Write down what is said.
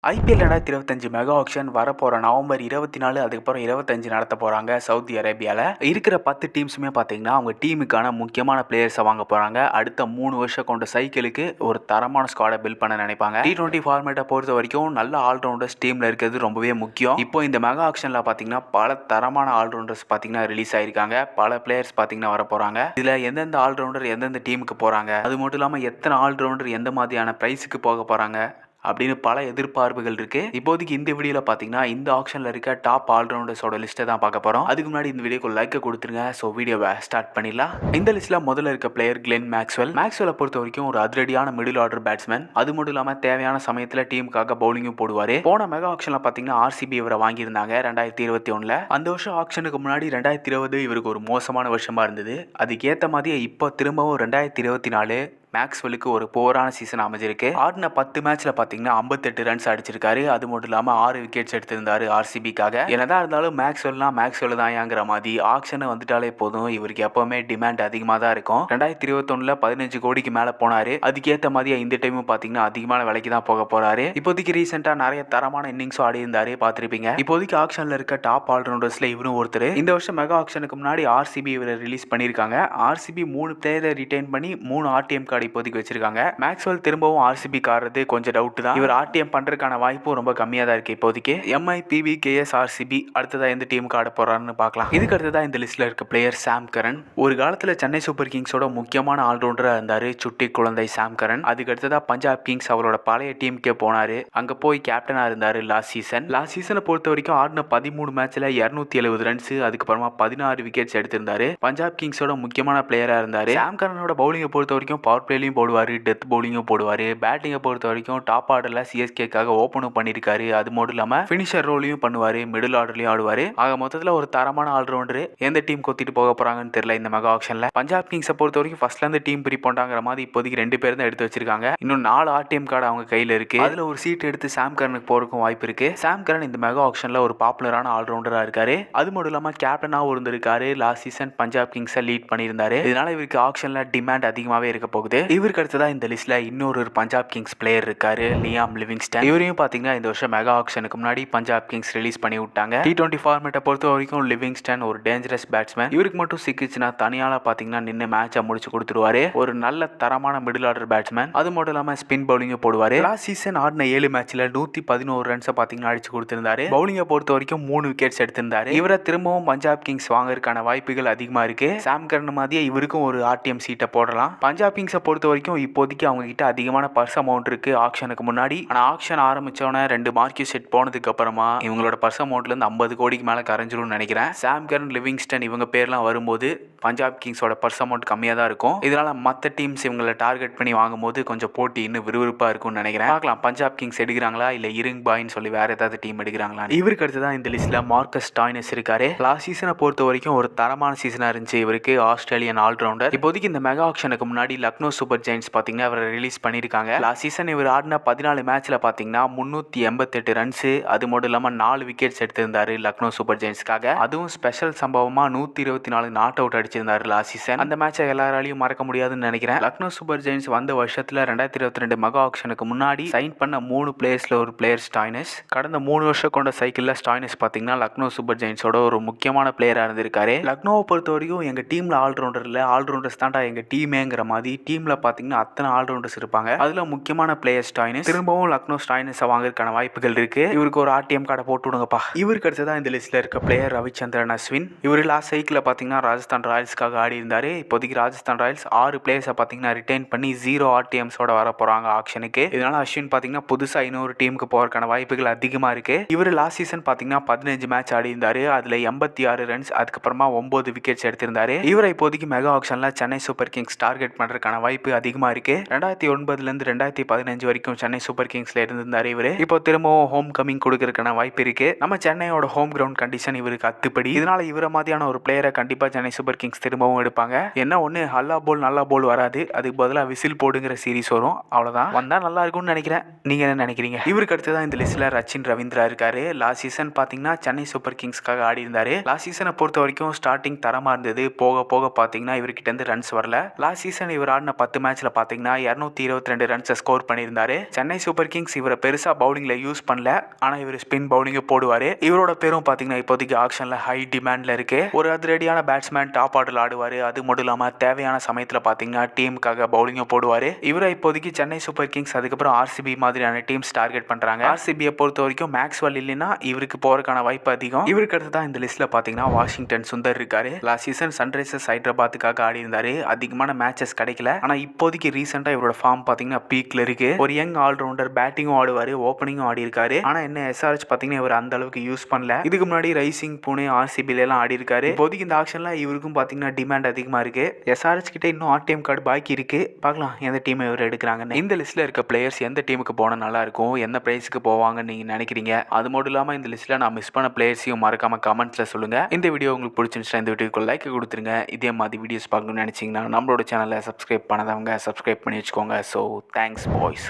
IPL 2025 mega action வரப்போகிற November 24 அதுக்கப்புறம் 25 நடத்த போகிறாங்க சவுதி அரேபியாவில். இருக்கிற 10 டீம்ஸுமே பார்த்தீங்கன்னா அவங்க டீமுக்கான முக்கியமான பிளேயர்ஸை வாங்க போகிறாங்க. அடுத்த 3 வருஷம் கொண்ட சைக்கிளுக்கு ஒரு தரமான ஸ்குவாடை பில்ட் பண்ண நினைப்பாங்க. T20 ஃபார்மேட்டை பொறுத்த வரைக்கும் நல்ல ஆல்ரவுண்டர்ஸ் டீமில் இருக்கிறது ரொம்பவே முக்கியம். இப்போ இந்த மெகா ஆக்ஷனில் பார்த்தீங்கன்னா பல தரமான ஆல்ரவுண்டர்ஸ் பார்த்தீங்கன்னா ரிலீஸ் ஆயிருக்காங்க. பல பிளேயர்ஸ் பார்த்தீங்கன்னா வர போகிறாங்க. இதில் எந்தெந்த ஆல்ரவுண்டர் எந்தெந்த டீமுக்கு போகிறாங்க, அது மட்டும் இல்லாமல் எத்தனை ஆல்ரவுண்டர் எந்த மாதிரியான ப்ரைஸுக்கு போக போகிறாங்க அப்படின்னு பல எதிர்பார்ப்புகள் இருக்கு. இப்போதைக்கு இந்த வீடியோல பாத்தீங்கன்னா இந்த ஆக்ஷன்ல இருக்க டாப் ஆல்ரவுண்டர்ஸோட லிஸ்ட்டை தான் பார்க்க போறோம். அதுக்கு முன்னாடி இந்த வீடியோக்கு லைக் கொடுத்துருங்க. ஸோ வீடியோவை ஸ்டார்ட் பண்ணிடலாம். இந்த லிஸ்ட்ல முதல்ல இருக்க பிளேயர் கிளென் மேக்ஸ்வெல்லை பொறுத்த வரைக்கும் ஒரு அதிரடியான மிடில் ஆர்டர் பேட்ஸ்மேன். அது மட்டும் இல்லாம தேவையான சமயத்துல டீமுக்காக பவுலிங்கும் போடுவாரு. போன மெகா ஆக்ஷன்ல பாத்தீங்கன்னா ஆர்சிபி இவரை வாங்கியிருந்தாங்க 2021. அந்த வருஷம் ஆக்ஷனுக்கு முன்னாடி 2020 இவருக்கு ஒரு மோசமான வருஷமா இருந்தது. அதுக்கேற்ற மாதிரியே இப்போ திரும்பவும் 2024 மேக்ஸ்வெலுக்கு ஒரு போரான சீசன் அமைஞ்சிருக்கு. ஆடின 10 மேட்ச்ல பாத்தீங்கன்னா 58 ரன்ஸ் அடிச்சிருக்காரு. அது மட்டும் இல்லாம 6 விக்கெட்ஸ் எடுத்திருந்தாரு ஆர்சிபிக்காக. என்னதான் இருந்தாலும் மேக்ஸ்வெல் தான் ஏங்கிற மாதிரி ஆக்ஷன் வந்துட்டாலே போதும் இவருக்கு எப்பவுமே டிமாண்ட் அதிகமாக தான் இருக்கும். 2021 15 கோடிக்கு மேல போனாரு. அதுக்கேற்ற மாதிரி இந்த டைமும் பாத்தீங்கன்னா அதிகமான விலைக்கு தான் போக போறாரு. இப்போதைக்கு ரீசெண்டா நிறைய தரமான இன்னிங்ஸும் ஆடி இருந்தாரு, பார்த்திருப்பீங்க. இப்போதைக்கு ஆக்ஷன்ல இருக்க டாப் ஆல்ரவுண்டர்ஸ்ல இவரும் ஒருத்தர். இந்த வருஷம் மெகா ஆக்ஷனுக்கு முன்னாடி ஆர்சிபி இவரை ரிலீஸ் பண்ணிருக்காங்க. ஆர்சிபி 3 பிளேயரை ரிட்டைன் பண்ணி 3 ஆர்டிஎம் கார்டு இப்போதைக்கு வச்சிருக்காங்க. மேக்ஸ்வெல் திரும்பவும் ஆர்சிபி காரது கொஞ்சம் டவுட் தான். இவர் ஆர்டிஎம் பண்றதுக்கான வாய்ப்பும் ரொம்ப கம்மியா தான் இருக்கு இப்போதைக்கு. எம்ஐ பிபி கேஎஸ் ஆர்சிபி அடுத்ததா எந்த டீமுக்கு ஆட போறாருன்னு பார்க்கலாம். இதுக்கு அடுத்ததா இந்த லிஸ்ட்ல இருக்க பிளேயர் சாம் கரன். ஒரு காலத்துல சென்னை சூப்பர் கிங்ஸோட முக்கியமான ஆல்ரவுண்டரா இருந்தாரு சுட்டி குழந்தை சாம் கரன். அதுக்கு அடுத்ததா பஞ்சாப் கிங்ஸ் அவரோட பழைய டீமுக்கே போனாரு. அங்க போய் கேப்டனா இருந்தாரு லாஸ்ட் சீசனை பொறுத்த வரைக்கும் ஆடின 13 மேட்ச்ல 270 ரன்ஸ் அதுக்கப்புறமா 16 விக்கெட்ஸ் எடுத்திருந்தாரு. பஞ்சாப் கிங்ஸோட முக்கியமான பிளேயரா இருந்தாரு. சாம் கரனோட பவுலிங்கை பொறுத்த வரைக்கும் பவர் பிளேலையும் போடுவாரு, டெத் பவுலிங்கும் போடுவாரு. பேட்டிங்கை பொறுத்த வரைக்கும் டாப் ஆர்டர்ல சிஎஸ்கேக்காக ஓப்பனும் பண்ணிருக்காரு. அது மட்டும் இல்லாம பினிஷர் ரோலையும் பண்ணுவாரு, மிடில் ஆர்டர்லயும் ஆடுவாரு. ஆக மொத்தத்துல ஒரு தரமான ஆல்ரவுண்டர். எந்த டீம் கொத்திட்டு போக போறாங்கன்னு தெரியல இந்த மெகா ஆக்ஷன்ல. பஞ்சாப் கிங்ஸை பொறுத்த வரைக்கும் ஃபர்ஸ்ட்ல இருந்து டீம் பிரிப்போண்டாங்கிற மாதிரி இப்போதைக்கு 2 பேர் தான் எடுத்து வச்சிருக்காங்க. இன்னும் 4 ஆர்டிஎம் கார்டு அவங்க கையில இருக்கு. அதுல ஒரு சீட் எடுத்து சாம் கரனுக்கு போறதுக்கும் வாய்ப்பு இருக்கு. சாம் கரன் இந்த மெகா ஆக்ஷன்ல ஒரு பாப்புலரான ஆல்ரவுண்டரா இருக்காரு. அது மட்டும் இல்லாம கேப்டனாவும் இருந்திருக்காரு. லாஸ்ட் சீசன் பஞ்சாப் கிங்ஸை லீட் பண்ணியிருந்தாரு. இதனால இவருக்கு ஆக்ஷன்ல டிமாண்ட் அதிகமாவே இருக்க போகுது. இவருக்கு அடுத்ததா இந்த லிஸ்ட்ல இன்னொரு பஞ்சாப் கிங்ஸ் பிளேயர் இருக்காரு, லியாம் லிவிங்ஸ்டன். இவரையும் பாத்தீங்கன்னா இந்த வருஷம் மெகா ஆக்ஷனுக்கு முன்னாடி பஞ்சாப் கிங்ஸ் ரிலீஸ் பண்ணி விட்டாங்க. T20 ஃபார்மேட்டை பொறுத்த வரைக்கும் லிவிங்ஸ்டன் ஒரு டேஞ்சரஸ் பேட்ஸ்மேன். இவருக்கு மட்டும் சிக்கிச்சுன்னா தனியால பாத்தீங்கன்னா நின்று மேட்சை முடிச்சு கொடுத்துருவாரு. ஒரு நல்ல தரமான மிடில் ஆர்டர் பேட்ஸ்மேன். அது மட்டும் இல்லாம ஸ்பின் பவுலிங் போடுவாரு. லாஸ்ட் சீசன் ஆடின 7 மேட்ச்ல 111 ரன்ஸ் பாத்தீங்கன்னா அடிச்சு கொடுத்திருந்தாரு. பவுலிங்கை பொறுத்த வரைக்கும் 3 விக்கெட்ஸ் எடுத்திருந்தாரு. இவரை திரும்பவும் பஞ்சாப் கிங்ஸ் வாங்கறதுக்கான வாய்ப்புகள் அதிகமா இருக்கு. சாம் கரன் மாதிரியே இவருக்கும் ஒரு ஆர்டிஎம் சீட்டை போடலாம். பஞ்சாப் கிங்ஸை பொறுத்த வரைக்கும் இப்போதைக்கு அவங்க கிட்ட அதிகமான பர்ஸ் அமௌண்ட் இருக்கு ஆக்ஷனுக்கு முன்னாடி. ஆனா ஆக்ஷன் ஆரம்பிச்சோன்னே 2 மார்க்கெட் செட் போனதுக்கு அப்புறமா இவங்களோட பர்ஸ் அமௌண்ட்ல இருந்து 50 கோடிக்கு மேல கரைஞ்சிரும்னு நினைக்கிறேன். சாம் கரன், லிவிங்ஸ்டன் இவங்க பேர்லாம் வரும்போது பஞ்சாப் கிங்ஸோட பர்ஸ் அமௌண்ட் கம்மியா தான் இருக்கும். இதனால மற்ற டீம்ஸ் இவங்களை டார்கெட் பண்ணி வாங்கும்போது கொஞ்சம் போட்டி இன்னும் விறுவிறுப்பா இருக்கும்னு நினைக்கிறேன். பார்க்கலாம் பஞ்சாப் கிங்ஸ் எடுக்கிறாங்களா இல்ல இருங் பாய்னு சொல்லி வேற ஏதாவது டீம் எடுக்கிறாங்களா. இவருக்கு அடுத்ததான் இந்த லிஸ்ட்ல மார்க்கஸ் ஸ்டாய்னஸ் இருக்காரு. லாஸ்ட் சீசனை பொறுத்த வரைக்கும் ஒரு தரமான சீசனா இருந்துச்சு இவருக்கு. Australian allrounder. இப்போதைக்கு இந்த மெகா ஆக்ஷனுக்கு முன்னாடி லக்னோ சூப்பர் ஜெயின்ஸ் பாத்தீங்கன்னா அவரை ரிலீஸ் பண்ணிருக்காங்க. லாஸ்ட் சீசன் இவர் ஆடின 14 மேட்ச்ல பாத்தீங்கன்னா 388 ரன்ஸ் அது மட்டும் இல்லாம 4 விக்கெட்ஸ் எடுத்திருந்தாரு லக்னோ சூப்பர் ஜெயின்ஸ்க்காக. அதுவும் ஸ்பெஷல் சம்பவமா 124 நாட் அவுட் அடிச்சிருந்தாரு லாஸ்ட் சீசன். அந்த மேட்சை எல்லாராலையும் மறக்க முடியாதுன்னு நினைக்கிறேன். லக்னோ சூப்பர் ஜெயின்ஸ் வந்த வருஷத்துல 2022 மெகா ஆக்ஷனுக்கு முன்னாடி சைன் பண்ண 3 பிளேயர்ஸ்ல ஒரு பிளேயர் ஸ்டாய்னஸ். கடந்த 3 வருஷம் கொண்ட சைக்கிள்ல ஸ்டாய்னஸ் பாத்தீங்கன்னா லக்னோ சூப்பர் ஜெயின்ஸோட ஒரு முக்கியமான பிளேயரா இருந்திருக்காரு. லக்னோவை பொறுத்த வரைக்கும் எங்க டீம்ல ஆல்ரவுண்டர்ஸ் தான்டா எங்க டீமேங்கிற மாதிரி டீம்ல பாத்தீங்கன்னா அத்தனை ஆல்ரவுண்டர்ஸ் இருப்பாங்க. அதுல முக்கியமான பிளேயர் ஸ்டாய்னஸ். திரும்பவும் லக்னோ ஸ்டாய்னஸை வாங்குறதுக்கான வாய்ப்புகள் இருக்கு. இவருக்கு ஒரு ஆர்டிஎம் கார்டை போட்டு விடுங்கப்பா. இவருக்கு அடுத்ததான் இந்த லிஸ்ட்ல இருக்க பிளேயர் ரவிச்சந்திரன் அஸ்வின். இவர் லாஸ்ட் சைக்கிள் பாத்தீங்கன்னா ராஜஸ்தான் ராயல்ஸ்க்காக ஆடி இருந்தாரு. இப்போதைக்கு ராஜஸ்தான் ராயல்ஸ் 6 பிளேயர்ஸை பாத்தீங்கன்னா ரிட்டைன் பண்ணி 0 ஆர்டிஎம்ஸோட வர போறாங்க ஆக்ஷனுக்கு. இதனால அஸ்வின் பாத்தீங்கன்னா புதுசா இன்னொரு டீமுக்கு போறதுக்கான வாய்ப்புகள் அதிகமா இருக்கு. இவர் லாஸ்ட் சீசன் பாத்தீங்கன்னா 15 மேட்ச் ஆடி இருந்தாரு. அதுல 86 ரன்ஸ் அதுக்கப்புறமா 9 விக்கெட்ஸ் எடுத்திருந்தாரு. இவரை இப்போதைக்கு மெகா ஆக்ஷன்ல சென்னை சூப்பர் கிங்ஸ் டார்கெட் பண்றதுக்கான வாய்ப்பு அதிகமா இருக்கு. 2009 இருந்து 2015 வரைக்கும் சென்னை சூப்பர் கிங்ஸ்ல இருந்திருந்தாரு இவரு. இப்போ திரும்பவும் ஹோம் கமிங் கொடுக்கறதுக்கான வாய்ப்பு இருக்கு. நம்ம சென்னையோட ஹோம் கிரவுண்ட் கண்டிஷன் இவருக்கு அத்துப்படி. இதனால இவர மாதிரியான ஒரு பிளேயரை கண்டிப்பா சென்னை சூப்பர் கிங்ஸ் திரும்பவும் எடுப்பாங்க. என்ன ஒண்ணு ஹல்லா போல் நல்லா போல் வராது, அதுக்கு பதிலா விசில் போடுங்கிற சீரிஸ் வரும். அவ்வளவுதான். வந்தா நல்லா இருக்கும்னு நினைக்கிறேன். நீங்க என்ன நினைக்கிறீங்க? இவருக்கு அடுத்ததான் இந்த லிஸ்ட்ல ரச்சின் ரவீந்திரா இருக்காரு. லாஸ்ட் சீசன் பாத்தீங்கன்னா சென்னை சூப்பர் கிங்ஸ்க்காக ஆடி இருந்தாரு. லாஸ்ட் சீசனை பொறுத்த வரைக்கும் ஸ்டார்டிங் தரமா இருந்தது. போக போக பாத்தீங்கன்னா இவர்கிட்ட இருந்து ரன்ஸ் வரல. லாஸ்ட் சீசன் இவர் ஆடின 10 மேட்ச்ல பாத்தீங்கன்னா 222 ரன்ஸ் ஸ்கோர் பண்ணியிருந்தாரு. சென்னை சூப்பர் கிங்ஸ் இவரை பெருசா பவுலிங்ல யூஸ் பண்ணல. ஆனா இவர் ஸ்பின் பவுலிங் போடுவாரு. இவரோட பேரும் பாத்தீங்கன்னா இப்போதைக்கு ஆக்ஷன்ல ஹை டிமாண்ட்ல இருக்கு. ஒரு அதிரடியான பேட்ஸ்மேன், டாப் ஆர்டர்ல ஆடுவாரு. அது மட்டும் இல்லாம தேவையான சமயத்துல பாத்தீங்கன்னா டீமுக்காக பவுலிங் போடுவாரு. இவரை இப்போதைக்கு சென்னை சூப்பர் கிங்ஸ் அதுக்கப்புறம் ஆர்சிபி மாதிரியான டீம்ஸ் டார்கெட் பண்றாங்க. ஆர்சிபியை பொறுத்த வரைக்கும் மேக்ஸ்வெல் இல்லைன்னா இவருக்கு போறதுக்கான வாய்ப்பு அதிகம். இவருக்கு அடுத்து தான் இந்த லிஸ்ட்ல பாத்தீங்கன்னா வாஷிங்டன் சுந்தர் இருக்காரு. லாஸ்ட் சீசன் சன்ரைசர்ஸ் ஹைதராபாத்துக்காக ஆடி இருந்தாரு. அதிகமான மேட்சஸ் கிடைக்கல. ஆனா இப்போதைக்கு ரீசெண்டா இவரோட ஃபார்ம் பாத்தீங்கன்னா பீக்ல இருக்கு. ஒரு யங் ஆல்ரவுண்டர், பேட்டிங்கும் ஆடுவாரு, ஓப்பனிங்கும் ஆடி இருக்காரு. ஆனா என்ன எஸ்ஆர்எச் பாத்தீங்கன்னா இவர் அந்த அளவுக்கு யூஸ் பண்ணல. இதுக்கு முன்னாடி ரைசிங், புனே, ஆர்சிபி எல்லாம் ஆடி இருக்காரு. இப்போதைக்கு இந்த ஆக்ஷன்ல இவருக்கும் பாத்தீங்கன்னா டிமாண்ட் அதிகமா இருக்கு. எஸ்ஆர்எச் கிட்ட இன்னும் ஆர்டிஎம் கார்டு பாக்கி இருக்கு. பார்க்கலாம் எந்த டீம் இவர் எடுக்கிறாங்கன்னு. இந்த லிஸ்ட்ல இருக்க பிளேயர்ஸ் எந்த டீமுக்கு போனா நல்லா இருக்கும், எந்த பிரைஸ்க்கு போவாங்கன்னு நீங்க நினைக்கிறீங்க? அது மட்டும் இல்லாம இந்த லிஸ்ட்ல நான் மிஸ் பண்ண பிளேயர்ஸையும் மறக்காம கமெண்ட்ஸ்ல சொல்லுங்க. இந்த வீடியோ உங்களுக்கு பிடிச்சிருந்துச்சுன்னா இந்த வீடியோக்கு லைக் கொடுத்துருங்க. இதே மாதிரி வீடியோஸ் பார்க்கணும்னு நினைச்சீங்கன்னா நம்மளோட சேனலை சப்ஸ்கிரைப் பண்ணாதவங்க சப்ஸ்கிரைப் பண்ணி வச்சுக்கோங்க. So thanks boys.